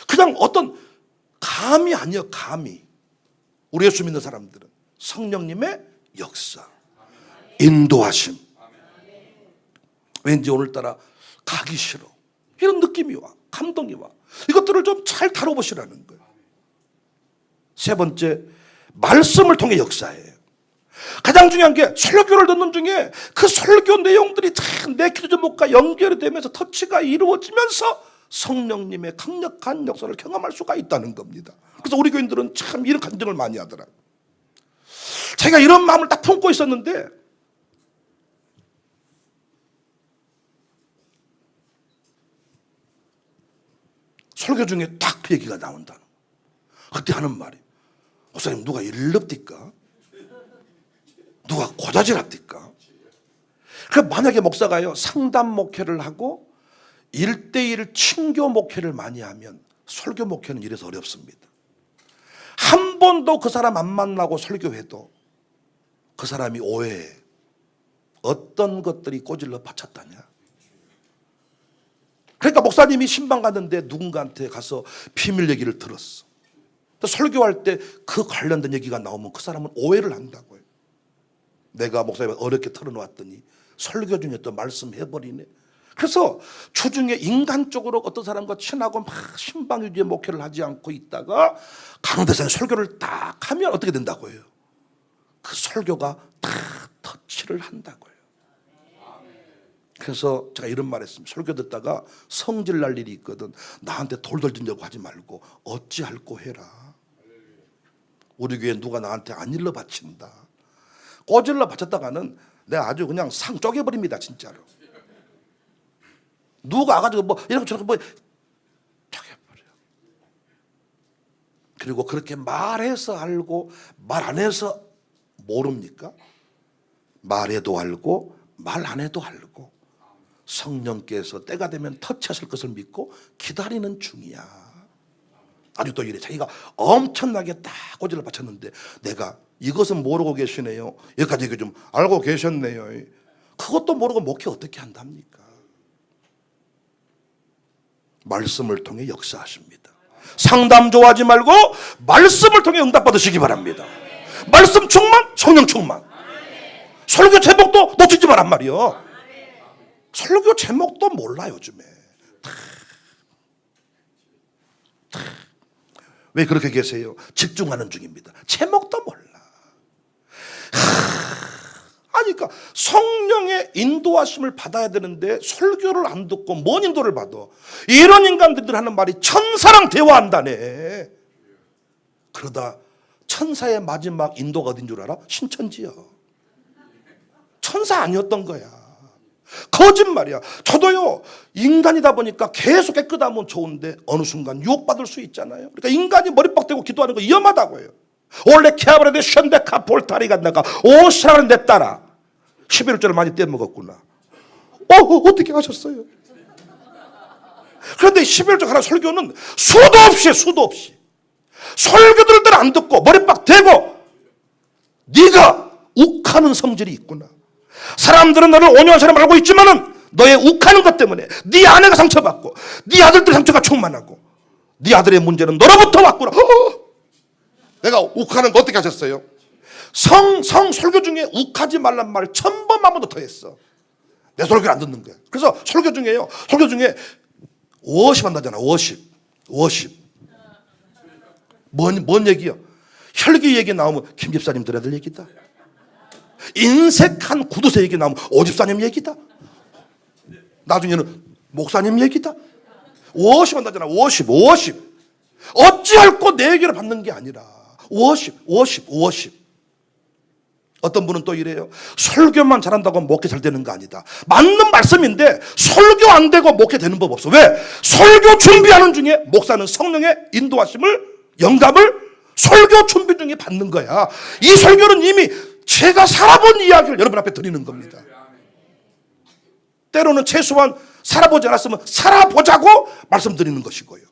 그냥 어떤 감이 아니에요. 감이. 우리 예수 믿는 사람들은 성령님의 역사, 인도하심. 왠지 오늘따라 가기 싫어, 이런 느낌이 와, 감동이 와. 이것들을 좀 잘 다뤄보시라는 거예요. 세 번째, 말씀을 통해 역사해요. 가장 중요한 게 설교를 듣는 중에 그 설교 내용들이 참 내 기도 제목과 연결이 되면서 터치가 이루어지면서 성령님의 강력한 역사를 경험할 수가 있다는 겁니다. 그래서 우리 교인들은 참 이런 간증을 많이 하더라. 자기가 이런 마음을 딱 품고 있었는데 설교 중에 딱 그 얘기가 나온다는 거야. 그때 하는 말이, 목사님, 누가 일럽디까? 누가 고자질합디까? 그러니까 만약에 목사가요 상담 목회를 하고 1대1 친교 목회를 많이 하면 설교 목회는 이래서 어렵습니다. 한 번도 그 사람 안 만나고 설교해도 그 사람이 오해해. 어떤 것들이 꼬질러 바쳤다냐. 그러니까 목사님이 신방 갔는데 누군가한테 가서 비밀 얘기를 들었어. 설교할 때 그 관련된 얘기가 나오면 그 사람은 오해를 한다고요. 내가 목사님을 어렵게 털어놓았더니 설교 중에 또 말씀해버리네. 그래서 주중에 인간적으로 어떤 사람과 친하고 막 신방 유지의 목회를 하지 않고 있다가 강대상에 설교를 딱 하면 어떻게 된다고요? 그 설교가 다 터치를 한다고요. 그래서 제가 이런 말 했습니다. 설교 듣다가 성질 날 일이 있거든. 나한테 돌 던지려고 하지 말고 어찌할꼬 해라. 우리 교회 누가 나한테 안 일러 바친다. 꼬질러 바쳤다가는 내가 아주 그냥 상 쪼개버립니다, 진짜로. 누가 와가지고 뭐 이렇게 저렇게 뭐 쪼개버려. 그리고 그렇게 말해서 알고 말 안 해서 모릅니까? 말해도 알고 말 안 해도 알고 성령께서 때가 되면 터치하실 것을 믿고 기다리는 중이야. 아직도 이래. 자기가 엄청나게 딱 꼬질러 바쳤는데 내가 이것은 모르고 계시네요. 여기까지 좀 알고 계셨네요. 그것도 모르고 목회 어떻게 한답니까? 말씀을 통해 역사하십니다. 상담 좋아하지 말고 말씀을 통해 응답 받으시기 바랍니다. 말씀 충만, 성령 충만. 설교 제목도 놓치지 말란 말이요. 설교 제목도 몰라 요즘에. 왜 그렇게 계세요? 집중하는 중입니다. 제목도 몰라. 아니, 그러니까 성령의 인도하심을 받아야 되는데 설교를 안 듣고 뭔 인도를 받아? 이런 인간들이 하는 말이 천사랑 대화한다네. 그러다 천사의 마지막 인도가 어딘 줄 알아? 신천지야. 천사 아니었던 거야. 거짓말이야. 저도요, 인간이다 보니까 계속 깨끗하면 좋은데 어느 순간 유혹받을 수 있잖아요. 그러니까 인간이 머리빡 대고 기도하는 거 위험하다고요. 원래 케아브레데 션데카 볼타리가 나가 오시라는 내 딸아 11절을 많이 떼먹었구나. 어떻게 하셨어요? 그런데 11절 하나 설교는 수도 없이 설교 들을 때는 안 듣고 머리빡 대고 네가 욱하는 성질이 있구나. 사람들은 너를 온유한 사람 알고 있지만은 너의 욱하는 것 때문에 네 아내가 상처받고 네 아들들 상처가 충만하고 네 아들의 문제는 너로부터 왔구나. 내가 욱하는 거 어떻게 하셨어요? 설교 중에 욱하지 말란 말 1000번만 더 했어. 내 설교를 안 듣는 거야. 그래서 설교 중에 워십 한다잖아. 워십. 뭔 얘기야? 혈기 얘기 나오면 김 집사님 들어야 될 얘기다. 인색한 구두쇠 얘기 나오면 오 집사님 얘기다. 나중에는 목사님 얘기다. 워십 한다잖아. 워십. 어찌할꼬 내 얘기를 받는 게 아니라 워십. 어떤 분은 또 이래요. 설교만 잘한다고 목회 잘 되는 거 아니다. 맞는 말씀인데 설교 안 되고 목회 되는 법 없어. 왜? 설교 준비하는 중에 목사는 성령의 인도하심을, 영감을 설교 준비 중에 받는 거야. 이 설교는 이미 제가 살아본 이야기를 여러분 앞에 드리는 겁니다. 때로는 최소한 살아보지 않았으면 살아보자고 말씀드리는 것이고요.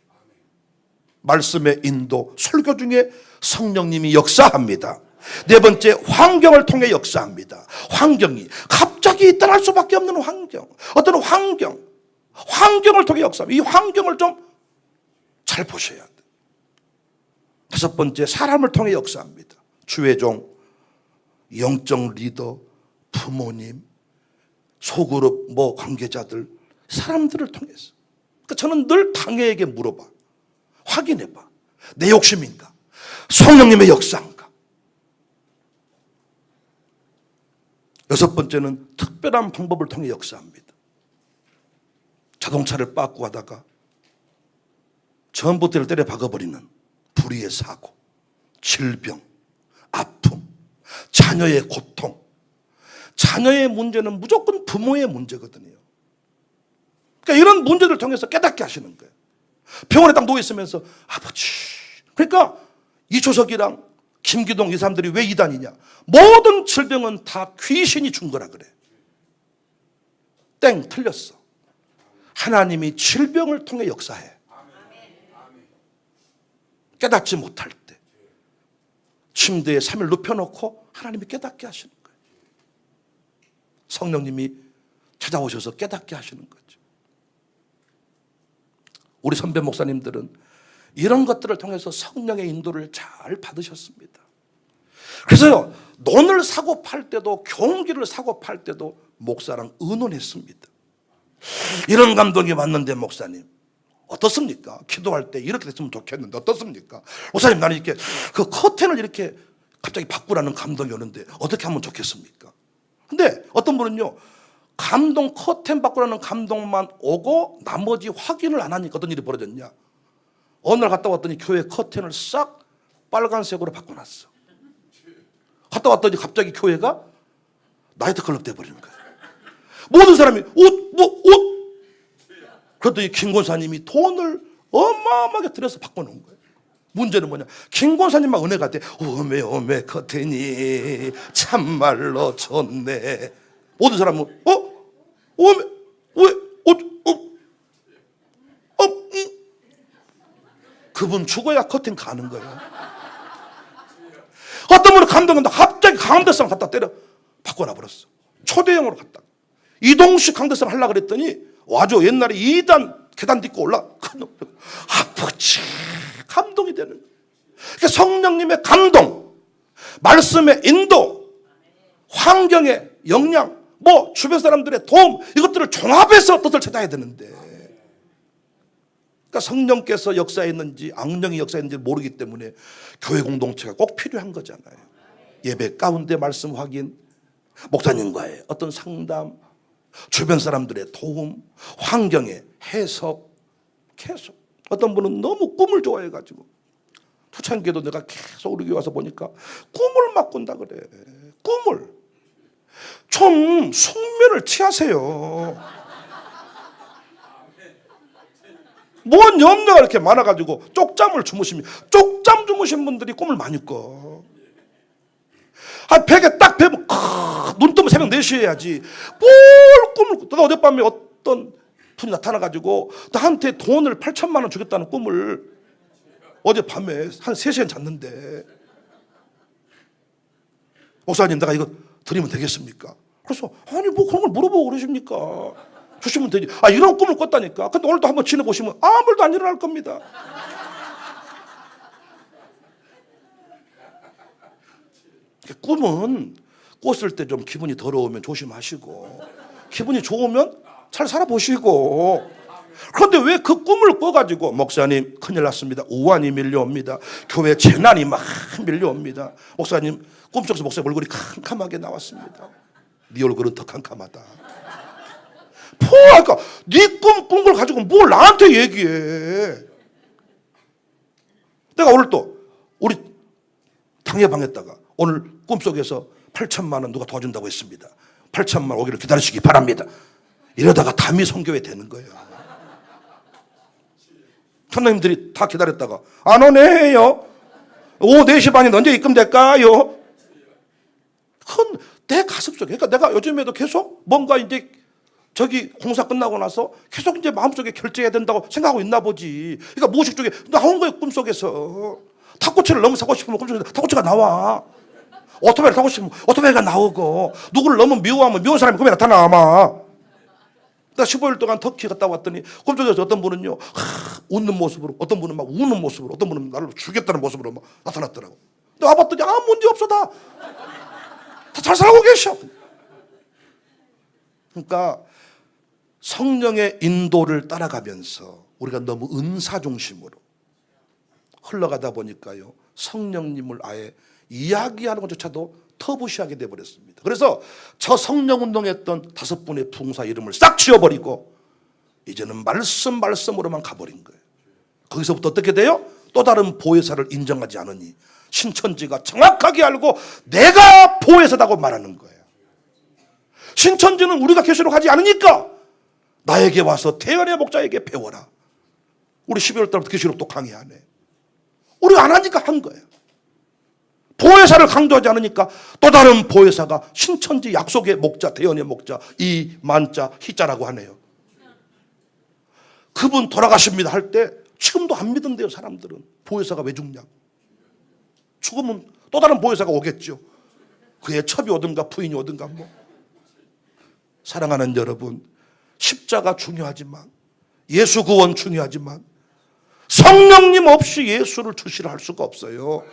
말씀의 인도, 설교 중에 성령님이 역사합니다. 네 번째, 환경을 통해 역사합니다. 환경이 갑자기 떠날 수밖에 없는 환경, 어떤 환경을 통해 역사합니다. 이 환경을 좀 잘 보셔야 돼요. 다섯 번째, 사람을 통해 역사합니다. 주의 종, 영적 리더, 부모님, 소그룹 관계자들, 사람들을 통해서. 그러니까 저는 늘 당회에게 물어봐. 확인해봐. 내 욕심인가? 성령님의 역사인가? 여섯 번째는 특별한 방법을 통해 역사합니다. 자동차를 빠꾸 하다가 전봇대를 때려 박아버리는 불의의 사고, 질병, 아픔, 자녀의 고통. 자녀의 문제는 무조건 부모의 문제거든요. 그러니까 이런 문제를 통해서 깨닫게 하시는 거예요. 병원에 딱 누워있으면서 아버지. 그러니까 이초석이랑 김기동 이 사람들이 왜 이단이냐. 모든 질병은 다 귀신이 준 거라 그래. 땡, 틀렸어. 하나님이 질병을 통해 역사해. 깨닫지 못할 때 침대에 3일 눕혀놓고 하나님이 깨닫게 하시는 거예요. 성령님이 찾아오셔서 깨닫게 하시는 거죠. 우리 선배 목사님들은 이런 것들을 통해서 성령의 인도를 잘 받으셨습니다. 그래서 논을 사고 팔 때도, 경기를 사고 팔 때도 목사랑 의논했습니다. 이런 감동이 왔는데 목사님 어떻습니까? 기도할 때 이렇게 됐으면 좋겠는데 어떻습니까? 목사님, 나는 이렇게 그 커튼을 이렇게 갑자기 바꾸라는 감동이 오는데 어떻게 하면 좋겠습니까? 근데 어떤 분은요, 감동, 커튼 바꾸라는 감동만 오고 나머지 확인을 안 하니까 어떤 일이 벌어졌냐. 어느 날 갔다 왔더니 교회 커튼을 싹 빨간색으로 바꿔놨어. 갔다 왔더니 갑자기 교회가 나이트클럽 돼버리는 거예요. 모든 사람이 옷. 그랬더니 김 권사님이 돈을 어마어마하게 들여서 바꿔놓은 거예요. 문제는 뭐냐. 김 권사님만 은혜가 돼. 오메 커튼이 참말로 좋네. 모든 사람은 그분 죽어야 커튼 가는 거예요. 어떤 분은 감동한다. 갑자기 강대상 갖다 때려 바꿔놔버렸어. 초대형으로 갔다. 이동식 강대상 하려고 그랬더니 와줘. 옛날에 2단 계단 딛고 올라. 아프지 감동이 되는 거예요. 그러니까 성령님의 감동, 말씀의 인도, 환경의 영향, 뭐 주변 사람들의 도움, 이것들을 종합해서 뜻을 찾아야 되는데, 그러니까 성령께서 역사했는지 악령이 역사했는지 모르기 때문에 교회 공동체가 꼭 필요한 거잖아요. 예배 가운데 말씀 확인, 목사님과의 어떤 상담, 주변 사람들의 도움, 환경의 해석, 계속. 어떤 분은 너무 꿈을 좋아해가지고 초창기에도 내가 계속 우리 교회 와서 보니까 꿈을 막 꾼다 그래. 꿈을 좀 숙면을 취하세요. 뭔 염려가 이렇게 많아가지고 쪽잠을 주무시면, 쪽잠 주무신 분들이 꿈을 많이 꿔. 베개 딱 베면 눈 뜨면 새벽 4시에 해야지 뭘 꿈을 꿔. 내가 어젯밤에 어떤 분이 나타나가지고 나한테 돈을 8천만 원 주겠다는 꿈을 어젯밤에 한 3시간 잤는데, 목사님 내가 이거 드리면 되겠습니까? 그래서 아니 뭐 그런 걸 물어보고 그러십니까? 주시면 되지. 이런 꿈을 꿨다니까. 근데 오늘도 한번 지내보시면 아무 일도 안 일어날 겁니다. 꿈은 꿨을 때 좀 기분이 더러우면 조심하시고, 기분이 좋으면 잘 살아보시고. 그런데 왜 그 꿈을 꿔가지고 목사님 큰일 났습니다, 우환이 밀려옵니다, 교회 재난이 막 밀려옵니다, 목사님 꿈속에서 목사님 얼굴이 캄캄하게 나왔습니다. 네 얼굴은 더 캄캄하다. 그러니까 네 꿈 꾼 걸 가지고 뭘 나한테 얘기해. 내가 오늘 또 우리 당회방에다가 오늘 꿈속에서 8천만 원 누가 도와준다고 했습니다, 8천만 원 오기를 기다리시기 바랍니다. 이러다가 담이 선교회 되는 거예요. 천사님들이 다 기다렸다가 안 오네요. 오후 4시 반에 언제 입금될까요? 그건 내 가슴속에, 그러니까 내가 요즘에도 계속 뭔가 이제 저기 공사 끝나고 나서 계속 이제 마음속에 결제해야 된다고 생각하고 있나 보지. 그러니까 무의식 쪽에 나온 거예요. 꿈속에서 탁구채를 너무 사고 싶으면 꿈속에서 탁구채가 나와. 오토바이를 타고 싶으면 오토바이가 나오고, 누구를 너무 미워하면 미운 사람이 꿈에 나타나. 아마 나 15일 동안 터키 갔다 왔더니 꿈속에서 어떤 분은요 웃는 모습으로, 어떤 분은 막 우는 모습으로, 어떤 분은 나를 죽였다는 모습으로 막 나타났더라고. 근데 와봤더니 아무 문제 없어. 다 잘 살고 계셔. 그러니까 성령의 인도를 따라가면서 우리가 너무 은사 중심으로 흘러가다 보니까요, 성령님을 아예 이야기하는 것조차도 터부시하게 돼버렸습니다. 그래서 저 성령 운동했던 5분의 부흥사 이름을 싹 지워버리고 이제는 말씀으로만 가버린 거예요. 거기서부터 어떻게 돼요? 또 다른 보혜사를 인정하지 않으니 신천지가 정확하게 알고 내가 보혜사다고 말하는 거예요. 신천지는 우리가 계시록 하지 않으니까 나에게 와서 대연의 목자에게 배워라. 우리 12월 달부터 계시록도 강의하네. 우리가 안 하니까 한 거예요. 보혜사를 강조하지 않으니까 또 다른 보혜사가 신천지 약속의 목자, 대연의 목자, 이 만자 희자라고 하네요. 그분 돌아가십니다 할 때 지금도 안 믿는데요. 사람들은 보혜사가 왜 죽냐고. 죽으면 또 다른 보혜사가 오겠죠. 그의 첩이 오든가 부인이 오든가. 뭐 사랑하는 여러분, 십자가 중요하지만, 예수 구원 중요하지만 성령님 없이 예수를 주시라 할 수가 없어요.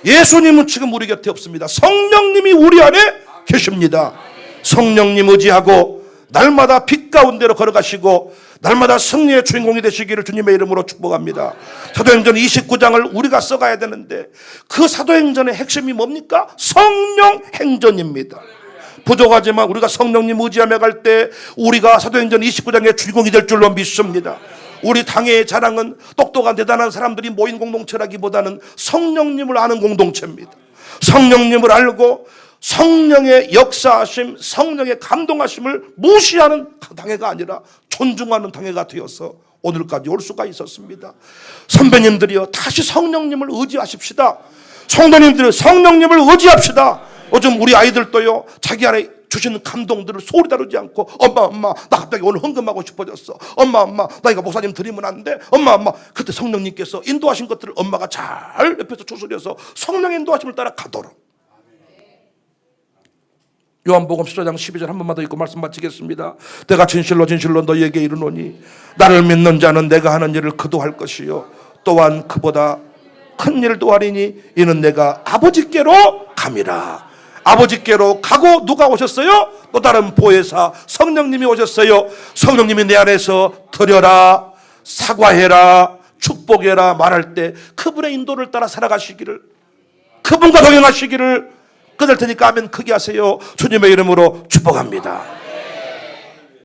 예수님은 지금 우리 곁에 없습니다. 성령님이 우리 안에 계십니다. 성령님 의지하고 날마다 빛 가운데로 걸어가시고 날마다 승리의 주인공이 되시기를 주님의 이름으로 축복합니다. 사도행전 29장을 우리가 써가야 되는데 그 사도행전의 핵심이 뭡니까? 성령 행전입니다. 부족하지만 우리가 성령님 의지하며 갈 때 우리가 사도행전 29장의 주인공이 될 줄로 믿습니다. 우리 당회의 자랑은 똑똑한 대단한 사람들이 모인 공동체라기보다는 성령님을 아는 공동체입니다. 성령님을 알고 성령의 역사하심, 성령의 감동하심을 무시하는 당회가 아니라 존중하는 당회가 되어서 오늘까지 올 수가 있었습니다. 선배님들이요, 다시 성령님을 의지하십시다. 성도님들 성령님을 의지합시다. 요즘 우리 아이들도요, 자기 안에 주시는 감동들을 소리 다루지 않고 엄마 나 갑자기 오늘 헌금하고 싶어졌어. 엄마 나 이거 목사님 드리면 안 돼. 엄마 그때 성령님께서 인도하신 것들을 엄마가 잘 옆에서 추스려서 성령의 인도하심을 따라 가도록. 요한복음 14장 12절 한 번만 더 읽고 말씀 마치겠습니다. 내가 진실로 진실로 너희에게 이르노니 나를 믿는 자는 내가 하는 일을 그도 할 것이요 또한 그보다 큰 일도 하리니 이는 내가 아버지께로 감이라. 아버지께로 가고 누가 오셨어요? 또 다른 보혜사 성령님이 오셨어요. 성령님이 내 안에서 드려라, 사과해라, 축복해라 말할 때 그분의 인도를 따라 살아가시기를, 그분과 동행하시기를 끊을 테니까 아멘 크게 하세요. 주님의 이름으로 축복합니다.